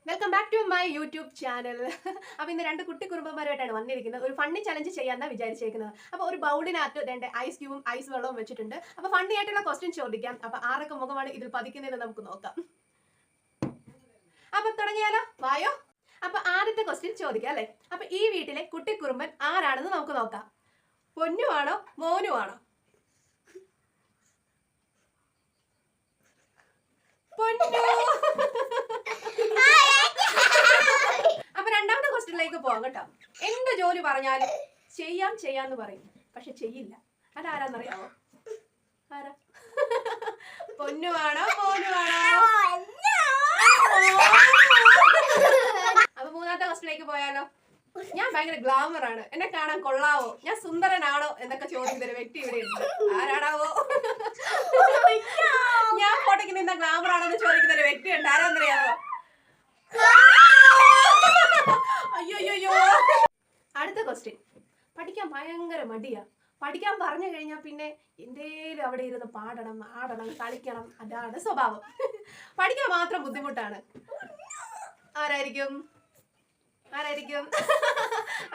Welcome back to my YouTube channel. അപ്പോൾ ഇന്ന് രണ്ട് കുട്ടി കുറുമ്പന്മാരായിട്ടാണ് വന്നിരിക്കുന്നത്. ഒരു ഫണ്ണി ചലഞ്ച് ചെയ്യാന്നാണ് വിചാരിച്ചേക്കുന്നത്. അപ്പോൾ ഒരു ബൗളിനകത്ത് രണ്ട് ഐസ് ക്യൂബും ഐസ് വെള്ളവും വെച്ചിട്ടുണ്ട്. അപ്പോൾ ഫണ്ണി ആയിട്ടുള്ള ക്വസ്റ്റ്യൻ ചോദിക്കാം. അപ്പോൾ ആരൊക്കെ മുഖമാണ് ഇതിൽ പതിക്കുന്നതെന്ന് നമുക്ക് നോക്കാം. അപ്പോൾ തുടങ്ങിയാലോ? വായോ. അപ്പോൾ ആദ്യത്തെ ക്വസ്റ്റ്യൻ ചോദിക്കാം അല്ലേ. അപ്പോൾ ഈ വീട്ടിലെ കുട്ടി കുറുമ്പൻ ആരാണെന്ന് നമുക്ക് നോക്കാം. പൊന്നുവാണോ മോനുവാണോ? പൊന്നു. അപ്പൊ രണ്ടാമത്തെ ക്വസ്റ്റ്യനിലേക്ക് പോവാം കേട്ടോ. എന്ത് ജോലി പറഞ്ഞാലും ചെയ്യാന്ന് പറയും, പക്ഷെ ചെയ്യില്ല. അതാരാന്നറിയാമോ? ആരാ? പൊന്നുവാണോ മോനുവാണോ? അപ്പൊ മൂന്നാമത്തെ ക്വസ്റ്റ്യനിലേക്ക് പോയാലോ. ഞാൻ ഭയങ്കര ഗ്ലാമർ ആണ്, എന്നെ കാണാൻ കൊള്ളാവോ, ഞാൻ സുന്ദരനാണോ എന്നൊക്കെ ചോദിക്കുന്ന ഒരു വ്യക്തി ഇവിടെ ഉണ്ട്. ആരാടാവോ? ഞാൻ ഫോട്ടോയ്ക്ക് നിന്ന ഗ്ലാമർ ആണോ എന്ന് ചോദിക്കുന്ന ഒരു വ്യക്തി ഉണ്ട്. ആരാന്നറിയാമോ? അയ്യോ. അടുത്ത ക്വസ്റ്റ്യൻ. പഠിക്കാൻ ഭയങ്കര മടിയാ. പഠിക്കാൻ പറഞ്ഞു കഴിഞ്ഞാൽ പിന്നെ എന്തേലും അവിടെ ഇരുന്ന് പാടണം, ആടണം, കളിക്കണം, അതാണ് സ്വഭാവം. പഠിക്കാൻ മാത്രം ബുദ്ധിമുട്ടാണ്. ആരായിരിക്കും?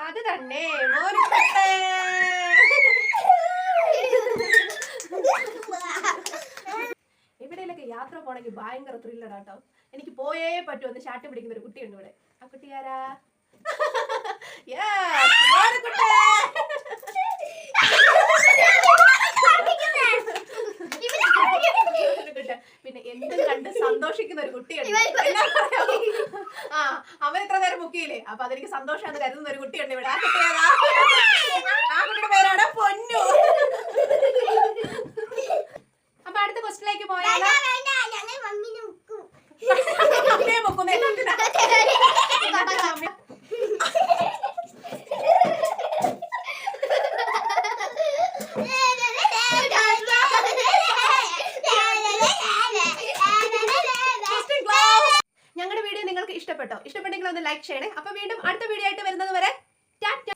അത് തന്നെ, മോനുകുട്ടൻ. എവിടെയൊക്കെ യാത്ര പോണെങ്കിൽ ഭയങ്കര ത്രില്ലറാട്ടോ. എനിക്ക് പോയേ പറ്റുമെന്ന് ശാട്ടി പിടിക്കുന്ന ഒരു കുട്ടിയുണ്ട് ഇവിടെ. ആ കുട്ടി ആരാ? പിന്നെ എന്തും കണ്ട് സന്തോഷിക്കുന്ന ഒരു കുട്ടിയുണ്ട്. അവൻ ഇത്ര നേരം മുക്കിയില്ലേ, അപ്പൊ അതെനിക്ക് സന്തോഷമാണെന്ന് കരുതുന്ന ഒരു കുട്ടിയുണ്ട് ഇവിടെ. ആ കുട്ടിയുടെ പേരാണ് പൊന്നു. അപ്പൊ അടുത്ത ക്വസ്റ്റ്യനിലേക്ക് പോയാലോ. അമ്മയെ മുക്കുന്നേ. ഞങ്ങളുടെ വീഡിയോ നിങ്ങൾക്ക് ഇഷ്ടപ്പെട്ടോ? ഇഷ്ടപ്പെട്ടെങ്കിൽ ഒന്ന് ലൈക്ക് ചെയ്യണേ. അപ്പൊ വീണ്ടും അടുത്ത വീഡിയോ ആയിട്ട് വരുന്നത് വരെ ടാറ്റ.